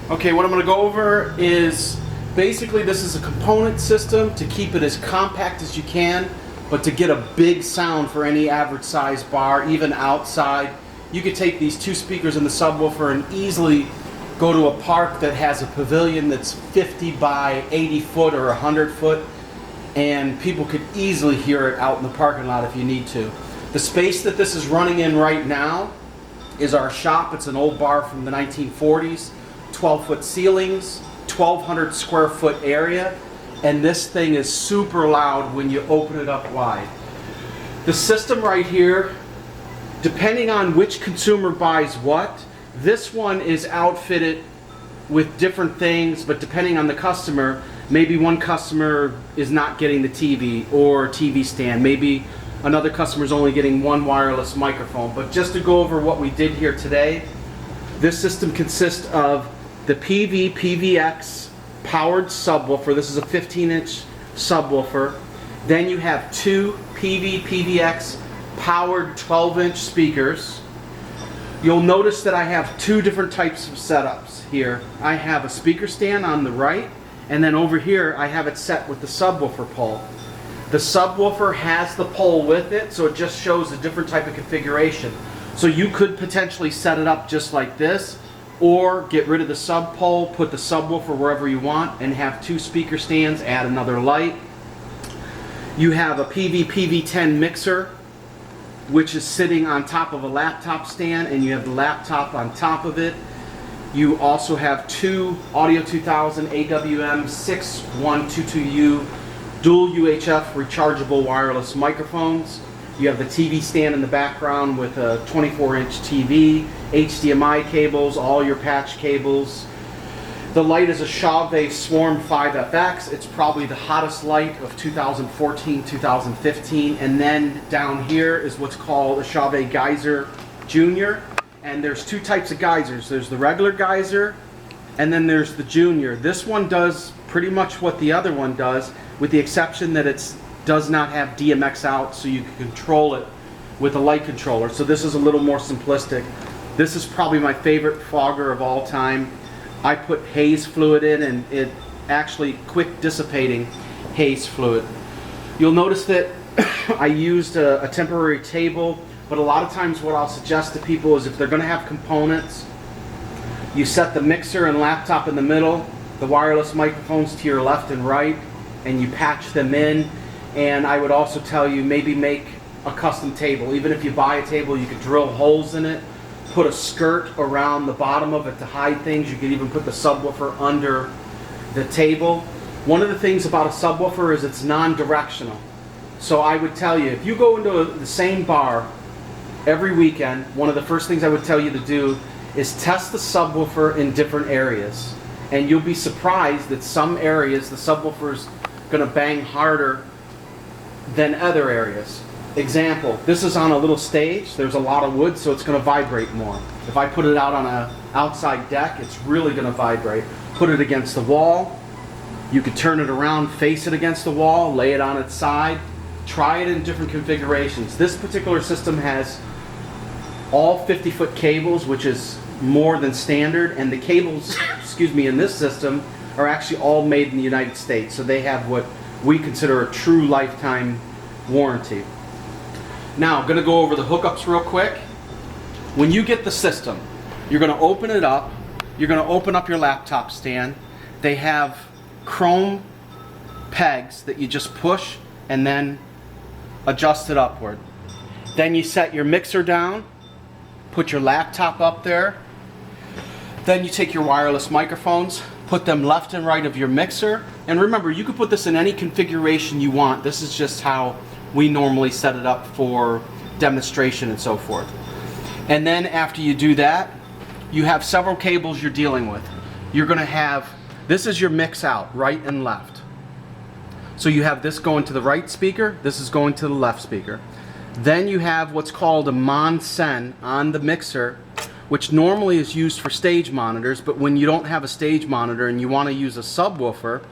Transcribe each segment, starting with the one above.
Okay, what I'm going to go over is basically this is a component system to keep it as compact as you can, but to get a big sound for any average size bar, even outside. You could take these two speakers in the subwoofer and easily go to a park that has a pavilion that's 50 by 80 foot or 100 foot, and people could easily hear it out in the parking lot if you need to. The space that this is running in right now is our shop. It's an old bar from the 1940s, 12-foot ceilings, 1,200 square foot area, and this thing is super loud when you open it up wide. The system right here, depending on which consumer buys what, this one is outfitted with different things, but depending on the customer, maybe one customer is not getting the TV or TV stand, maybe another customer is only getting one wireless microphone. But just to go over what we did here today, this system consists of the Peavey PVX powered subwoofer. This is a 15-inch subwoofer. Then you have two Peavey PVX powered 12-inch speakers. You'll notice that I have two different types of setups here. I have a speaker stand on the right, and then over here I have it set with the subwoofer pole. The subwoofer has the pole with it, so it just shows a different type of configuration. So you could potentially set it up just like this, or get rid of the sub pole, put the subwoofer wherever you want, and have two speaker stands, add another light. You have a Peavey PV10 mixer, which is sitting on top of a laptop stand, and you have the laptop on top of it. You also have two Audio 2000 AWM 6122U dual UHF rechargeable wireless microphones. You have the TV stand in the background with a 24-inch TV, HDMI cables, all your patch cables. The light is a Chauvet Swarm 5FX. It's probably the hottest light of 2014, 2015. And then down here is what's called a Chauvet Geyser Junior. And there's two types of geysers. There's the regular geyser, and then there's the Junior. This one does pretty much what the other one does, with the exception that it does not have DMX out, so you can control it with a light controller. So this is a little more simplistic. This is probably my favorite fogger of all time. I put haze fluid in, and it actually quick dissipating haze fluid. You'll notice that I used a temporary table, but a lot of times what I'll suggest to people is if they're going to have components, you set the mixer and laptop in the middle, the wireless microphones to your left and right, and you patch them in. And I would also tell you, maybe make a custom table. Even if you buy a table, you could drill holes in it, put a skirt around the bottom of it to hide things. You could even put the subwoofer under the table. One of the things about a subwoofer is it's non-directional. So I would tell you, if you go into the same bar every weekend, one of the first things I would tell you to do is test the subwoofer in different areas. And you'll be surprised that some areas the subwoofer's going to bang harder than other areas. Example, this is on a little stage. There's a lot of wood, so it's going to vibrate more. If I put it out on an outside deck, it's really going to vibrate. Put it against the wall. You could turn it around, face it against the wall, lay it on its side. Try it in different configurations. This particular system has all 50-foot cables, which is more than standard, and the cables, excuse me, in this system are actually all made in the United States. So they have what we consider a true lifetime warranty. Now, I'm going to go over the hookups real quick. When you get the system, you're going to open it up. You're going to open up your laptop stand. They have chrome pegs that you just push and then adjust it upward. Then you set your mixer down, put your laptop up there. Then you take your wireless microphones, put them left and right of your mixer. And remember, you can put this in any configuration you want. This is just how we normally set it up for demonstration and so forth. And then after you do that, you have several cables you're dealing with. You're going to have, this is your mix out, right and left. So you have this going to the right speaker, this is going to the left speaker. Then you have what's called a Mon-Sen on the mixer, which normally is used for stage monitors, but when you don't have a stage monitor and you want to use a subwoofer,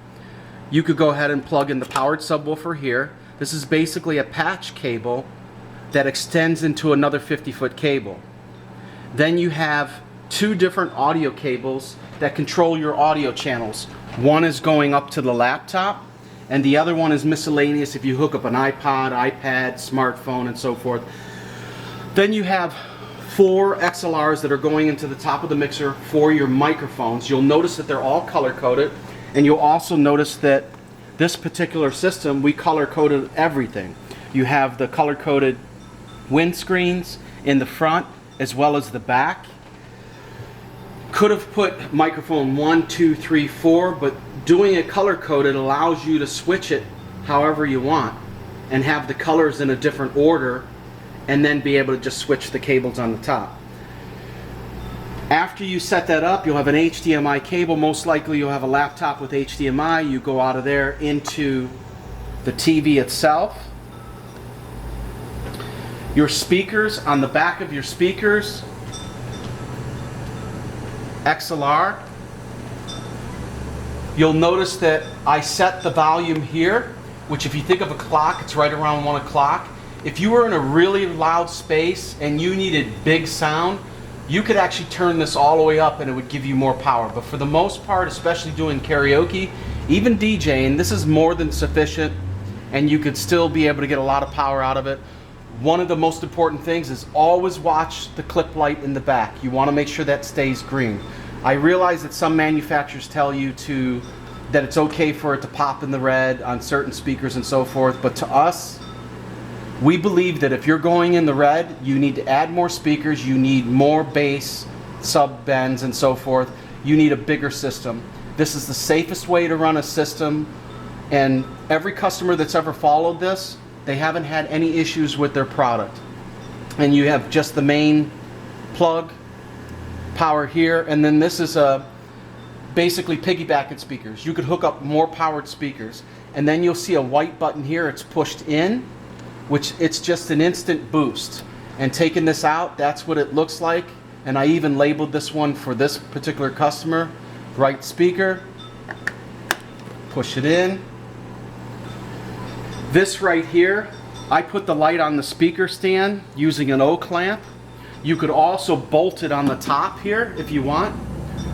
you could go ahead and plug in the powered subwoofer here. This is basically a patch cable that extends into another 50-foot cable. Then you have two different audio cables that control your audio channels. One is going up to the laptop, and the other one is miscellaneous if you hook up an iPod, iPad, smartphone, and so forth. Then you have 4 XLRs that are going into the top of the mixer for your microphones. You'll notice that they're all color-coded, and you'll also notice that this particular system, we color-coded everything. You have the color-coded windscreens in the front as well as the back. Could have put microphone 1, 2, 3, 4, but doing it color-coded allows you to switch it however you want and have the colors in a different order, and then be able to just switch the cables on the top. After you set that up, you'll have an HDMI cable. Most likely you'll have a laptop with HDMI. You go out of there into the TV itself. Your speakers, on the back of your speakers, XLR. You'll notice that I set the volume here, which if you think of a clock, it's right around 1 o'clock. If you were in a really loud space and you needed big sound, you could actually turn this all the way up and it would give you more power. But for the most part, especially doing karaoke, even DJing, this is more than sufficient, and you could still be able to get a lot of power out of it. One of the most important things is always watch the clip light in the back. You want to make sure that stays green. I realize that some manufacturers tell you that it's okay for it to pop in the red on certain speakers and so forth, but to us, we believe that if you're going in the red, you need to add more speakers, you need more bass, sub bends, and so forth. You need a bigger system. This is the safest way to run a system, and every customer that's ever followed this, they haven't had any issues with their product. And you have just the main plug, power here, and then this is basically piggybacking speakers. You could hook up more powered speakers, and then you'll see a white button here. It's pushed in, which it's just an instant boost. And taking this out, that's what it looks like. And I even labeled this one for this particular customer. Right speaker, push it in. This right here, I put the light on the speaker stand using an O-clamp. You could also bolt it on the top here if you want.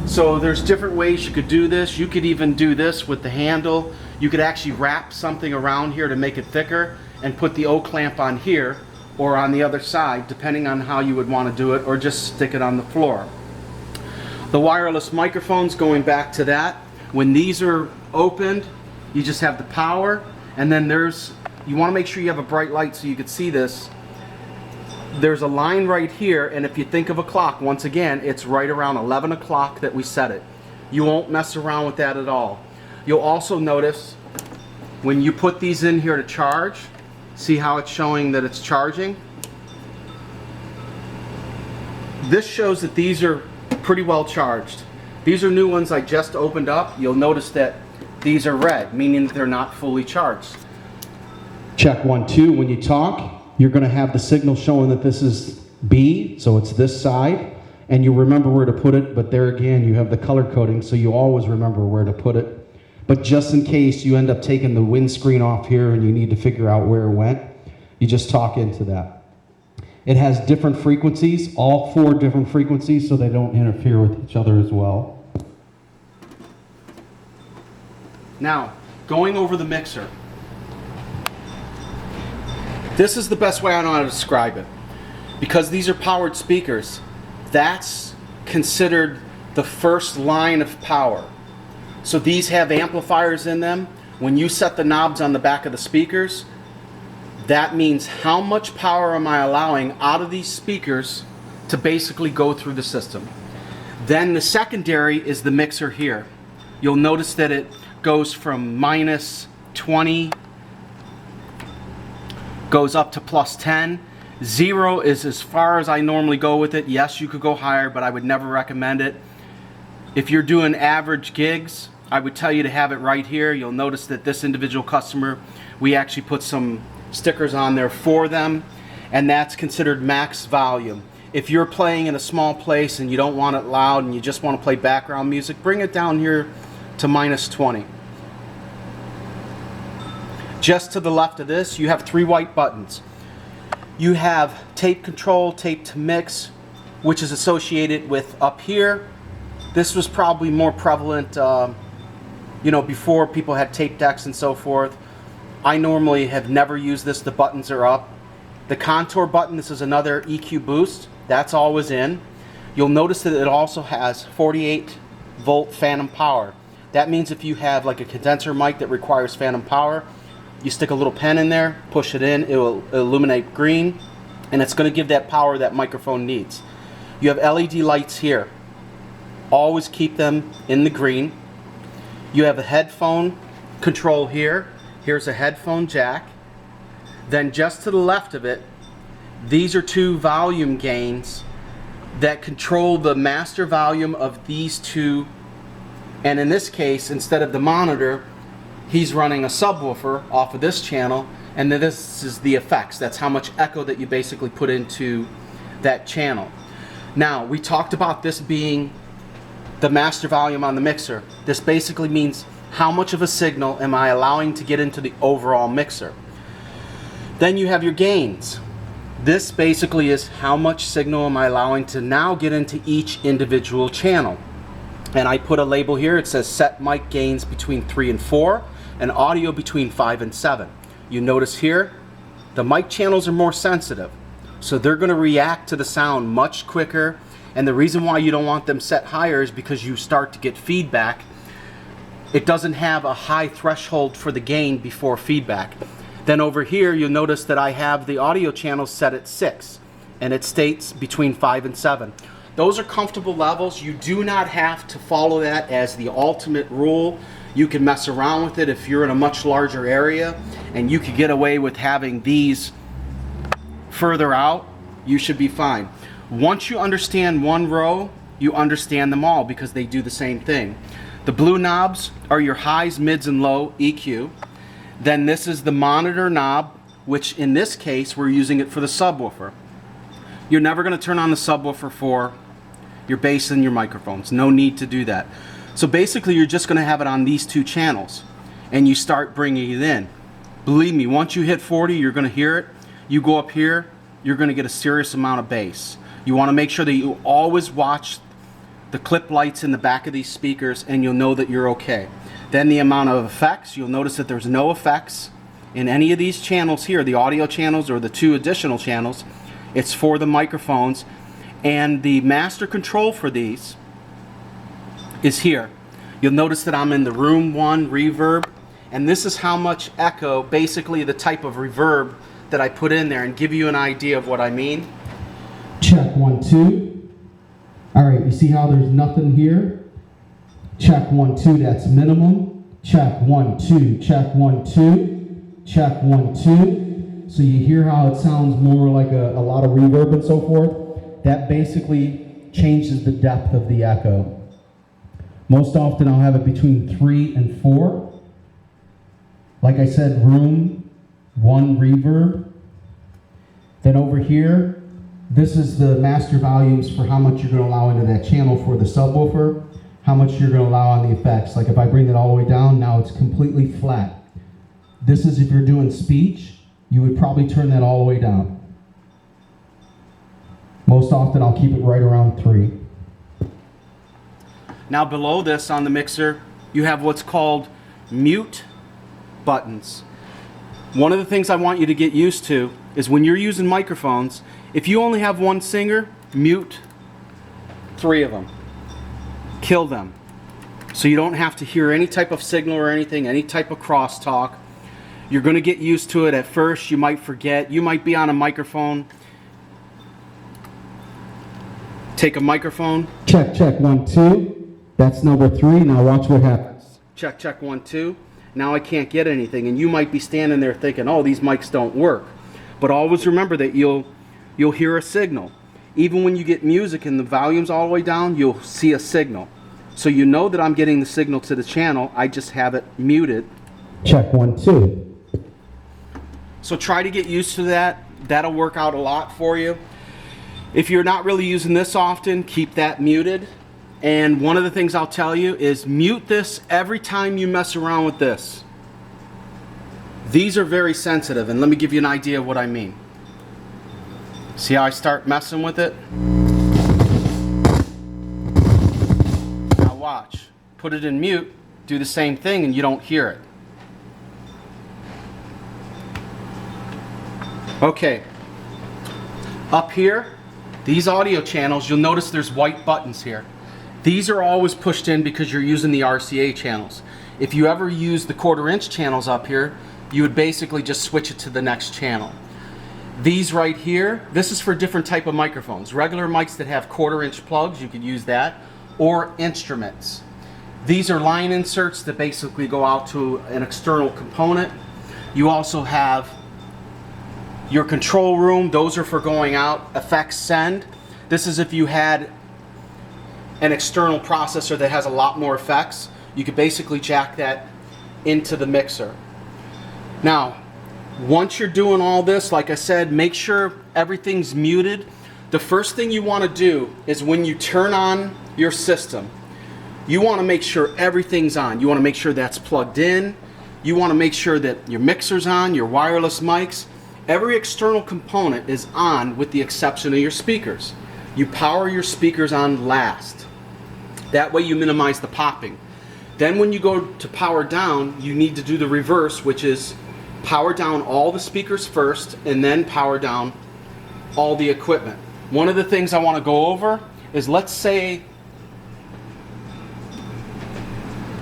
So there's different ways you could do this. You could even do this with the handle. You could actually wrap something around here to make it thicker and put the O-clamp on here or on the other side, depending on how you would want to do it, or just stick it on the floor. The wireless microphones, going back to that, when these are opened, you just have the power, and then you want to make sure you have a bright light so you can see this. There's a line right here, and if you think of a clock, once again, it's right around 11 o'clock that we set it. You won't mess around with that at all. You'll also notice when you put these in here to charge, see how it's showing that it's charging? This shows that these are pretty well charged. These are new ones I just opened up. You'll notice that these are red, meaning that they're not fully charged. Check 1, 2. When you talk, you're going to have the signal showing that this is B, so it's this side, and you remember where to put it, but there again you have the color coding, so you always remember where to put it. But just in case you end up taking the windscreen off here and you need to figure out where it went, you just talk into that. It has different frequencies, all 4 different frequencies, so they don't interfere with each other as well. Now, going over the mixer. This is the best way I know how to describe it. Because these are powered speakers, that's considered the first line of power. So these have amplifiers in them. When you set the knobs on the back of the speakers, that means how much power am I allowing out of these speakers to basically go through the system. Then the secondary is the mixer here. You'll notice that it goes from minus 20, goes up to plus 10. 0 is as far as I normally go with it. Yes, you could go higher, but I would never recommend it. If you're doing average gigs, I would tell you to have it right here. You'll notice that this individual customer, we actually put some stickers on there for them, and that's considered max volume. If you're playing in a small place and you don't want it loud and you just want to play background music, bring it down here to minus 20. Just to the left of this, you have 3 white buttons. You have tape control, tape to mix, which is associated with up here, This was probably more prevalent, you know, before people had tape decks and so forth. I normally have never used this. The buttons are up. The contour button, this is another EQ boost. That's always in. You'll notice that it also has 48 volt phantom power. That means if you have like a condenser mic that requires phantom power, you stick a little pen in there, push it in, it will illuminate green, and it's going to give that power that microphone needs. You have LED lights here. Always keep them in the green. You have a headphone control here. Here's a headphone jack. Then just to the left of it, these are two volume gains that control the master volume of these two. And in this case, instead of the monitor, he's running a subwoofer off of this channel, and then this is the effects. That's how much echo that you basically put into that channel. Now, we talked about this being the master volume on the mixer. This basically means how much of a signal am I allowing to get into the overall mixer. Then you have your gains. This basically is how much signal am I allowing to now get into each individual channel. And I put a label here. It says set mic gains between 3 and 4 and audio between 5 and 7. You notice here the mic channels are more sensitive, so they're going to react to the sound much quicker. And the reason why you don't want them set higher is because you start to get feedback. It doesn't have a high threshold for the gain before feedback. Then over here you'll notice that I have the audio channels set at 6, and it states between 5 and 7. Those are comfortable levels. You do not have to follow that as the ultimate rule. You can mess around with it if you're in a much larger area, and you could get away with having these further out. You should be fine. Once you understand one row, you understand them all because they do the same thing. The blue knobs are your highs, mids, and low EQ. Then this is the monitor knob, which in this case we're using it for the subwoofer. You're never going to turn on the subwoofer for your bass and your microphones. No need to do that. So basically you're just going to have it on these two channels, and you start bringing it in. Believe me, once you hit 40, you're going to hear it. You go up here, you're going to get a serious amount of bass. You want to make sure that you always watch the clip lights in the back of these speakers, and you'll know that you're okay. Then the amount of effects, you'll notice that there's no effects in any of these channels here, the audio channels or the two additional channels. It's for the microphones, and the master control for these is here. You'll notice that I'm in the room 1 reverb, and this is how much echo, basically the type of reverb that I put in there, and give you an idea of what I mean. Check 1 2. All right, you see how there's nothing here? Check 1 2, that's minimum. Check 1 2, check 1 2, check 1 2. So you hear how it sounds more like a lot of reverb and so forth. That basically changes the depth of the echo. Most often I'll have it between 3 and 4. Like I said, room 1 reverb. Then over here, this is the master volumes for how much you're going to allow into that channel for the subwoofer, how much you're going to allow on the effects. Like if I bring it all the way down, now it's completely flat. This is if you're doing speech, you would probably turn that all the way down. Most often I'll keep it right around 3. Now below this on the mixer, you have what's called mute buttons. One of the things I want you to get used to is when you're using microphones, if you only have one singer, mute 3 of them. Kill them. So you don't have to hear any type of signal or anything, any type of crosstalk. You're going to get used to it at first. You might forget. You might be on a microphone. Take a microphone. Check, check, 1 2. That's number 3. Now watch what happens. Check, check, 1 2. Now I can't get anything, and you might be standing there thinking, oh, these mics don't work. But always remember that you'll hear a signal. Even when you get music and the volume's all the way down, you'll see a signal. So you know that I'm getting the signal to the channel. I just have it muted. Check 1 2. So try to get used to that. That'll work out a lot for you. If you're not really using this often, keep that muted. And one of the things I'll tell you is mute this every time you mess around with this. These are very sensitive, and let me give you an idea of what I mean. See how I start messing with it? put it in mute, do the same thing, and you don't hear it. Okay, up here, these audio channels, you'll notice there's white buttons here. These are always pushed in because you're using the RCA channels. If you ever use the 1/4 inch channels up here, you would basically just switch it to the next channel. These right here, this is for different type of microphones. Regular mics that have 1/4 inch plugs, you could use that, or instruments. These are line inserts that basically go out to an external component. You also have your control room, those are for going out. Effects send, this is if you had an external processor that has a lot more effects, you could basically jack that into the mixer. Now, once you're doing all this, like I said, make sure everything's muted. The first thing you want to do is when you turn on your system, you want to make sure everything's on. You want to make sure that's plugged in. You want to make sure that your mixer's on, your wireless mics. Every external component is on with the exception of your speakers. You power your speakers on last. That way you minimize the popping. Then when you go to power down, you need to do the reverse, which is power down all the speakers first and then power down all the equipment. One of the things I want to go over is let's say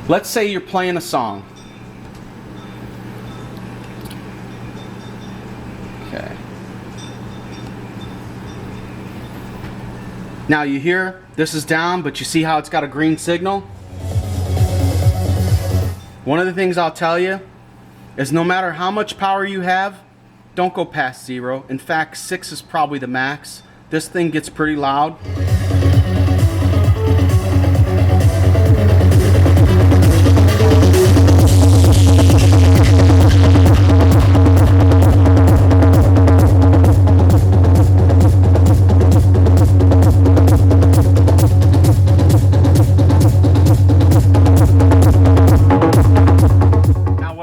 you're playing a song. Okay. Now you hear this is down, but you see how it's got a green signal? One of the things I'll tell you is no matter how much power you have, don't go past 0. In fact, 6 is probably the max. This thing gets pretty loud.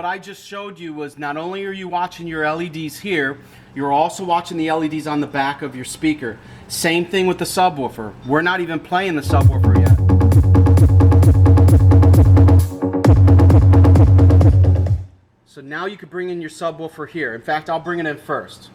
I just showed you was not only are you watching your LEDs here, you're also watching the LEDs on the back of your speaker. Same thing with the subwoofer. We're not even playing the subwoofer yet. So now you can bring in your subwoofer here. In fact, I'll bring it in first.